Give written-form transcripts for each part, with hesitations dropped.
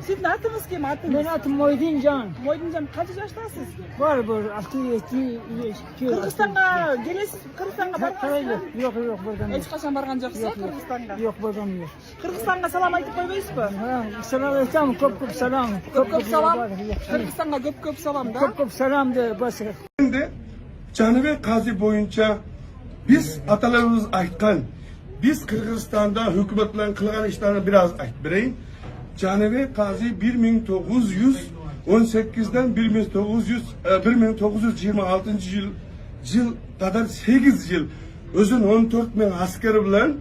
Sizin atınız kim? Atınız? Ben atım Moydincan. Moydincan kaç yaştasınız? Var bu 6-7 Kırgızistan'a gelesiz, Kırgızistan'a bargansınız. Yok bargam. Hiç kaçan bargan joksuz Kırgızistan'a? Yok bargam yok. Kırgızistan'a salam aytıp koybaysız mı? Selam aytam, köp salam. Köp salam. Kırgızistan'a köp salam da. Köp salam der basır. Şimdi Canıbek Gazi boyunca biz atalarımız aytkan, biz Kırgızistan'da hükümetle kılgan işlerini biraz aytып bereyim. Canıbek Gazi 1918'den 1926 yıl kadar 8 yıl özün 14 bin askeri bilen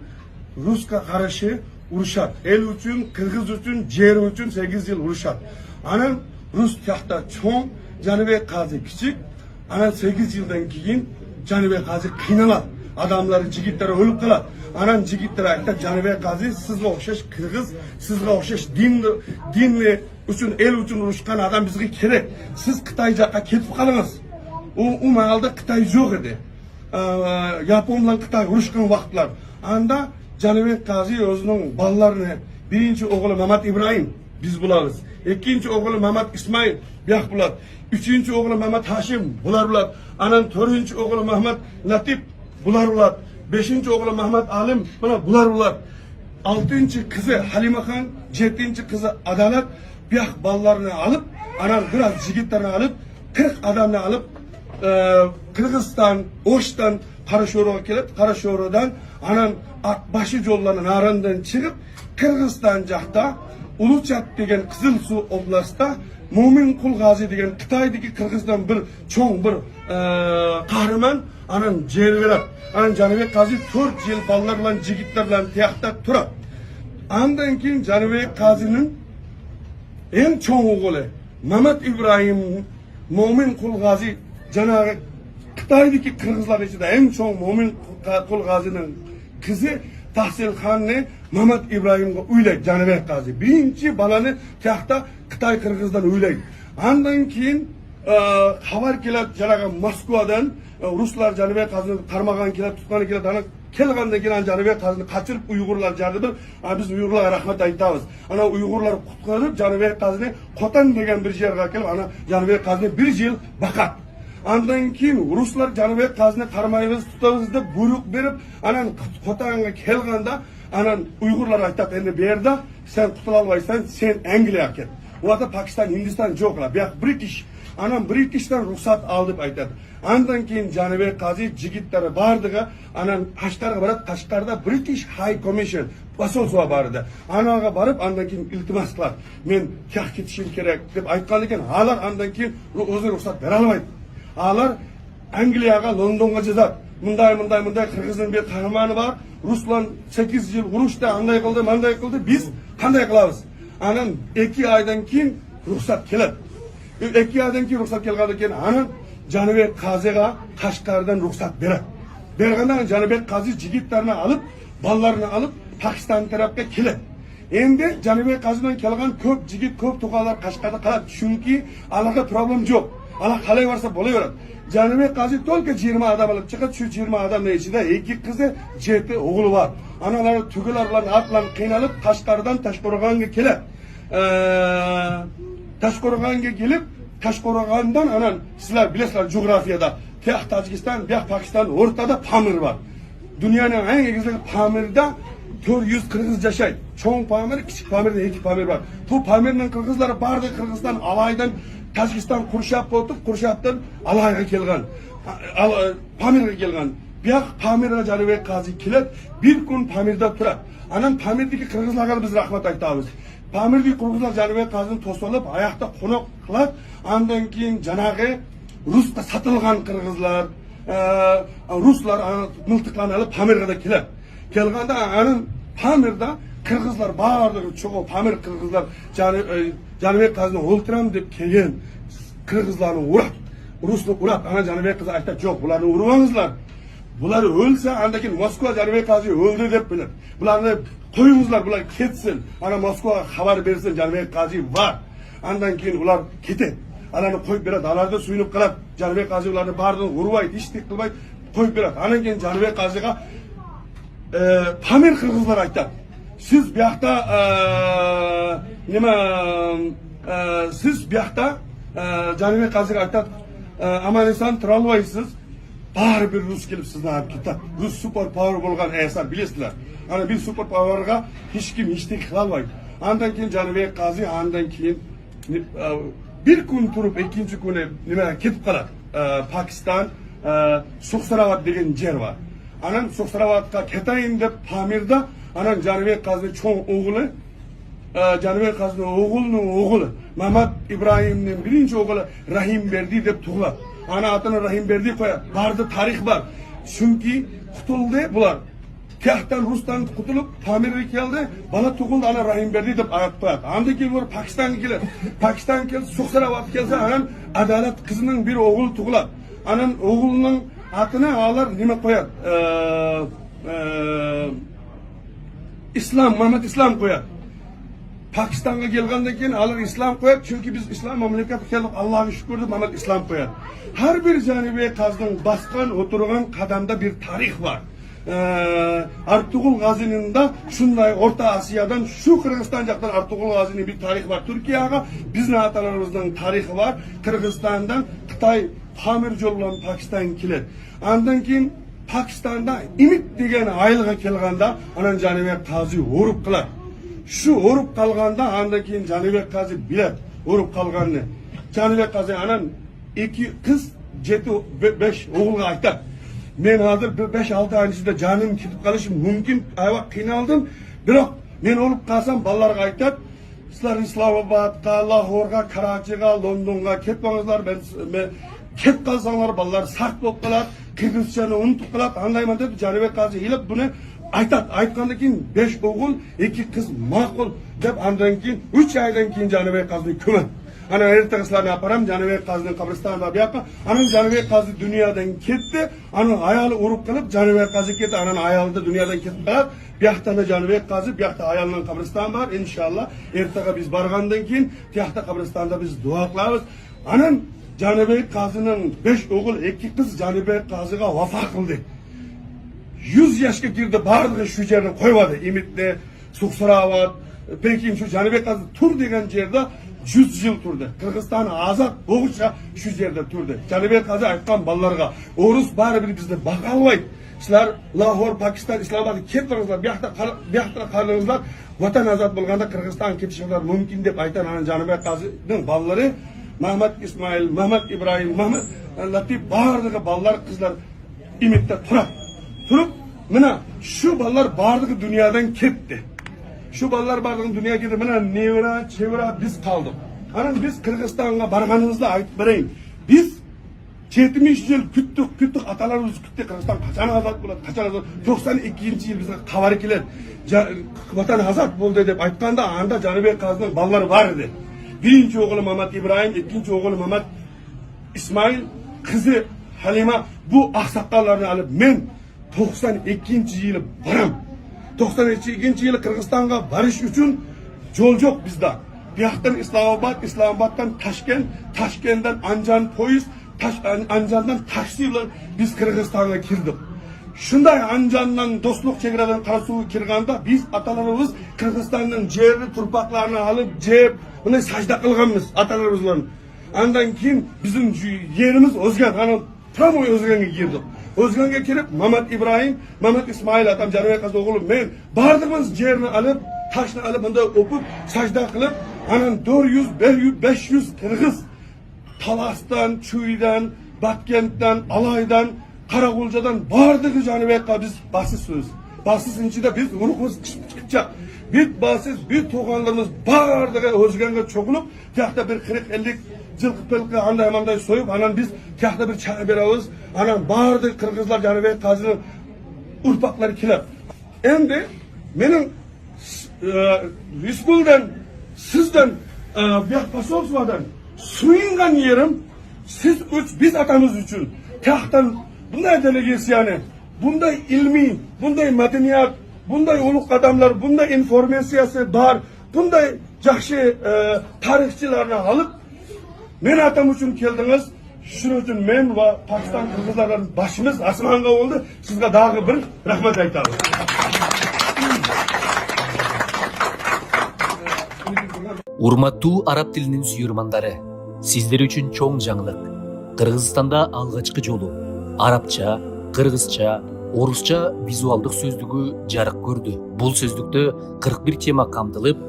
Rus'a karşı uruşat. El üçün, Kırgız üçün, cer üçün 8 yıl uruşat. Anan Rus tahta çoğun, Canıbek Gazi küçük. Anan 8 yıldan keyin Canıbek Gazi kıynalar. Adamları, jigitleri ölüp kalar. Anan jigitleri aytlar, Canıbek Gazi sizge okşaş Kırgız, sizge okşaş dinli üçün, el üçün uruşkan adam bizge kerek. Siz Kıtay jakka ketip kalыңыз. O mağalda Kıtay yok idi. Japonla Kıtay uruşkan vaktlar. Anda Canıbek Gazi özünün ballarını, birinci oğlu Mehmet İbrahim biz bularız. İkinci oğlu Mehmet İsmail biyak bular. Üçüncü oğlu Mehmet Haşim bular bular. Anan dördüncü oğlu Mehmet Latif bular bular. Beşinci oğlu Mehmet Alim bular bular. Altıncı kızı Halime Han, yedinci kızı Adalet biyak ballarını alıp, anan biraz jigitlerini alıp, 40 adamını alıp Kırgızistan, Oş'tan Karaşoru'ya gelip, Karaşoru'dan anan Akbaşı yollarının narından çıkıp Kırgızistan jakta Uluçat degen Kızılsu oblastda Momin Kul Gazi degen Kıtay'daki Kırgız'dan bir çoğun bir kahraman anan cer verip anan Canıbek Gazi 4 yıl ballarla jigitlerle tiyakta turap. Andan keyin Canıbek Gazi'nin en çoğun oğlu Mehmet İbrahim Momin Kul Gazi Cenab-ı Kıtay'daki Kırgızlar içinde en çoğun Momin Kul Gazi'nin kızı Tahsil Han'ı Mehmet İbrahim'e üyleydi Canıbek Gazi. Birinci balanı tahta Kıtay Kırgız'dan üyleydi. Andan keyin haber kelep janaga Moskova'dan Ruslar Canıbek Gazi'ni karmagan kelep tutkanı kelep ana kelganda keyin Canıbek Gazi'ni kaçırıp Uygurlar jardı. Biz Uygurlarga rahmet aytamiz. Ana Uygurlar kutkarıp Canıbek Gazi'ni Kotan degen bir yerge kelip ana Canıbek Gazi'ni 1 yıl bakat. Andan keyin Ruslar Canıbek Gazi'ni karmayыбыз tutabız dep buyruk berip anan Kotan'a kelganda anan Uygurlar aytap endi berda sen kutula albaysan sen Angliyaga ket. Ularda Pakistan, Hindistan joklar. Biyak British. Anan British'ten ruhsat aldıp aytadi. Andan keyin Canıbek Gazi jigitleri bardığı anan Kaşgarga barat. Kaşgarda British High Commission посольство bardı. Anaga barıp andan keyin iltimas kılar. Men kyak ketişim kerek dep aytkan eken alar andan keyin özü ruhsat bere albaydı. Alar Angliyaga, Londonga jazat. Mınday Kırgız'ın bir kahramanı var. Ruslan 8 yıl vuruşta anday kıldı, manday kıldı. Biz kanday kılabız. Anan 2 aydan keyin ruhsat keledi. 2 aydan keyin ruhsat kelganda keyin anan Canıbek Gazi'ga Kaşgardan ruhsat beredi. Berganda Canıbek Gazi jigitlerini alıp, ballarını alıp Pakistan tarafga keledi. Endi Canıbek Gazi'den kelgan köp jigit, köp toqalar Kaşgarda kaladi. Chunki alarga problem yok. Allah kalay varsa bolaveradi. Canıbek Gazi tolka 20 adam alıp çıkıp şu 20 adamın içinde 2 kızı 7 oğlu var. Analары tügüler bilen atlan kıynalıp Kaşgardan Taşqo'rg'onga keladi. Taşqo'rg'onga gelip Taşqo'rg'ondan anan sizler bilesizler coğrafiyada Tiyaq Tojikiston, biyaq Pakistan ortada Pamir var. Dünyanın en egizli Pamir'da 400 Kırgız yaşaydı. Çoğun Pamir, küçük Pamir'de 2 Pamir var. Bu Pamir'in Kırgızları bardı Kırgız'dan alaydan Tajikistan Kurşap otup Kurşap'tan Alayga kelgan. Pamir'e kelgan. Biyaq Pamir'e Canıbek Gazi keledi. Bir gün Pamir'de turadi. Anan Pamir'deki Kırgızlarga biz rahmet aytamiz. Pamir'deki Kırgızlar Canıbek Gazi'ni to'solib, ayakta qo'noq qilib, andan keyin janag'i Rus'ta satılgan Kırgızlar, Ruslar miltiqlarni olib Pamir'ga keladi. Kelganda anan Pamir'da Kırgızlar bardığı çoğu Pamir Kırgızlar Canıbek Gazi'ni o'ltiram deb kelgan Kırgızlarni urab, Rusni urab, ana Canıbek Gazi aytadi, "Yo'q, bularni urmangizlar. Bular o'lsa, andan keyin Moskva Canıbek Gazi o'ldi deb biladi. Bularni qo'yingizlar, bular ketsin. Ana Moskvaga xabar bersin, Canıbek Gazi var." Andan keyin ular ketadi. Alarni qo'yib beradi, alarda suyunib qoladi. Canıbek Gazi ularni bardan urmaydi, hech qilmaydi, qo'yib beradi. Andan keyin Canıbek Gaziga Pamir Kırgızlar aytadi. Siz bu yoqda nima siz bu yoqda Janubiy Qaziga aytadi, aman eson tura olmaysiz. Baribir rus kelib sizni olib ketadi. Rus super power bo'lgan asar bilasizlar. Ana bir super powerga hech kim hechlik qila olmaydi. Andan keyin Janubiy Qazi, andan keyin bir kun turib, ikkinchi kuni nima ketib qoladi. Pokiston Suqsaravat degan yer bor. Anan Suqsaravatga ketayin deb Pamirda anan Janubiy Qazi cho'ng o'g'li Janubiy Qazining o'g'lining o'g'li Mahmad Ibrohimning birinchi o'g'li Rahimberdi deb tug'iladi. Ana atını Rahimberdi qo'yadi. Barda tarix bor. Chunki qutuldi bular. Kehtan Rus'tan qutulup Pamirga keldi. Bana tug'ildi ana Rahimberdi deb aytib qo'yadi. Anda keyin ular Pokistonga keladi. Pokiston kelsa Suqsaravat kelsa anan Adolat qizining bir o'g'li tug'iladi. Anan o'g'lining atini alır nima qo'yadi? İslam, Muhammed İslam qo'yadi. Pakistan'a gelgandan keyin alır İslam qo'yadi. Çünkü biz İslam mamlakati keldik. Allohga shukr deb Muhammed İslam qo'yadi. Har bir Janubiy Qazining basgan, o'tirgan qadamda bir tarix var. Artuğul Gazi'nin de şunday Orta Asya'dan şu Kırgızistan jaktan Artuğul Gazi'nin bir tarixi var. Türkiye'ye bizning atalarımızdan tarihi var. Kırgızistan'dan Xitay Pamir yollan Pakistan keladi. Andan keyin Pakistan'da imit degan aylığa kelganda anan Janubiy Qazi o'rib qiladi. Şu o'rib qalganda andan keyin Janubiy Qazi biladi o'rib qalganini. Janubiy Qazi anan 2 qiz 7-5 o'g'ilga aytadi. Men hozir 5-6 ay ichida jonim ketib qolishi mumkin. Ayva qiynaldim. Biroq men o'lib qolsam bolalarga aytadi, sizlar Islamobodga, Lahorga, Karachiga, Londonga ketmangizlar. Men ketib qolsanglar bolalar sart bo'lib qoladi, Qirg'izchani unutib qoladi. Andayman deb Janubiy Qazi ilib buni aytadi. Aytgandan keyin 5 o'g'il, 2 qiz ma'qul deb andan keyin 3 oydan keyin Janubiy Qazini ko'madi. Ana ertasilarni aparam Janubiy Qazining qabristonida bu yoqqa. Ana Janubiy Qazi dunyodan ketdi. Ana ayoli urib qilib Janubiy Qazi ketdi. Ana ayoli da dunyodan ketib qoladi. Bu yoqda Janubiy Qazi, bu yoqda ayolining qabristoni bor. Inshaalloh ertaga biz borgandan keyin bu yoqda qabristonda biz duo qilamiz. Ana Janubiy Qazining 5 o'g'il, 2 qiz Janubiy Qaziga vafo qildi. 100 yoshga kirdi, barlig'i shu yerni qo'yadi. Imitni, Suqsaravat, Pekin shu Janubiy Qazi tur degan yerda 100 yıl turdu. Kırgızistan azat boğuşa şu yerde turdu. Janubiy Qazi aytgan balalarga Orus baribir bizni baqa olmaydi. Sizlar Lahor, Pakistan, Islamobodga ketdiringizlar. Bu yoqda qolingizlar. Vatan azat bo'lganda Kırgızistan ketishinglar mumkin deb aytan ana Janubiy Qazining balalari Mahmad İsmail, Mahmad İbrahim, Mahmad Latif barlig'i balalar qizlar imitda turib mana shu balalar barlig'i dunyodan ketdi. Şu ballar barlığın dünya gidip nevra, çevra biz kaldık. Hani biz Kırgızistan'a barganımızda ayıp vereyim. Biz 70 yıl küttük, atalarımız küttü. Kırgızistan kaçan azat buladı, kaçan azat. 92. yıl bize kavar kiler. Vatan azat buldu edip ayıpkanda anda Janubiy Qazining balları var idi. Birinci oğlu Mahmad İbrahim, ikinci oğlu Mahmad İsmail, kızı Halima bu aksakallarını alıp men 92. yılı varam. 92. yılı Kırgızistan'a barış için yol yok bizde. Bir yaktan İslamabad'dan Taşkent, Taşkent'ten Anjan poyuz, Anjan'dan taksiyle biz Kırgızistan'a girdik. Şunday Anjan'dan dostluk çekiradan Karasu'ya kirganda biz atalarımız Kırgızistan'ın ciğerli turpaklarını alıp bunu sajda kılganımız atalarımızla. Andan keyin bizim yerimiz Özgen, tam Özgen'e girdik. Özgen'e kirip Mahmad İbrahim, Mahmad İsmail atam Janubiy Qazi oğlum men bardığımız ciğerini alıp taşını alıp bunda öpüp sajda kılıp anan 400-500 Kırgız Talas'tan, Çuy'dan, Batkent'ten, Alay'dan, Karakulca'dan bardığı Janubiy Qazi biz basısız. Basısın içinde biz ruhumuz çıkacak. Bir basız, bir toğanlarımız bardığı Özgen'e çokulup yakta bir 40-50 Cılkı pılkı anda hemen soyup anan biz kahta bir çay berabız anan bağırdı Kırgızlar Janubiy Qazining urpakları kilep. Endi menin Riskul'dan sizden Posolstvodan suyungan yerim siz biz atamız için kahtan bunday delegasyani, bunday ilmi, bunday madaniyat, bunday ulug' adamlar, bunday informatsiyasi bar, bunday yaxshi tarixchilarni alıp men atam için keldiniz. Şunun için men ve Pakistan Kırgızlarının başımız asmanga oldu. Sizga dagı bir rahmet aytamiz. Урматтуу араб тилинин сүйөрмандары, сиздер үчүн чоң жаңылык. Кыргызстанда алгачкы жолу арабча, кыргызча, орусча визуалдык сөздүгү жарык көрдү. Бул сөздүктө 41 тема камтылып,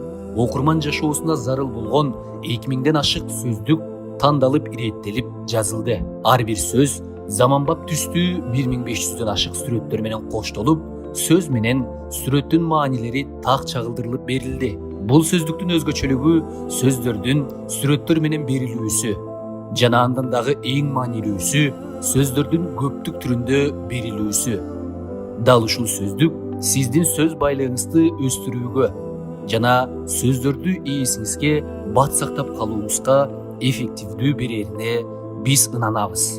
окурман жашоосуна зарыл болгон 2000ден ашык сөздүк тандалып иреттелип жазылды. Ар бир сөз заманбап түстүү 1500дөн ашык сүрөттөр менен коштолуп, сөз менен сүрөттүн маанилери так чагылдырылып берилди. Бул сөздүктүн өзгөчөлүгү сөздөрдүн сүрөттөр менен берилүүсү жана андан дагы эң маанилүүсү сөздөрдүн көптүк түрүндө берилүүсү. Дал ушул сөздүк сиздин сөз байлыгыңызды өстүрүүгө жана сөздөрдү эсиңизге бат сактап калууңузга эффективдүү берерине биз ынанабыз.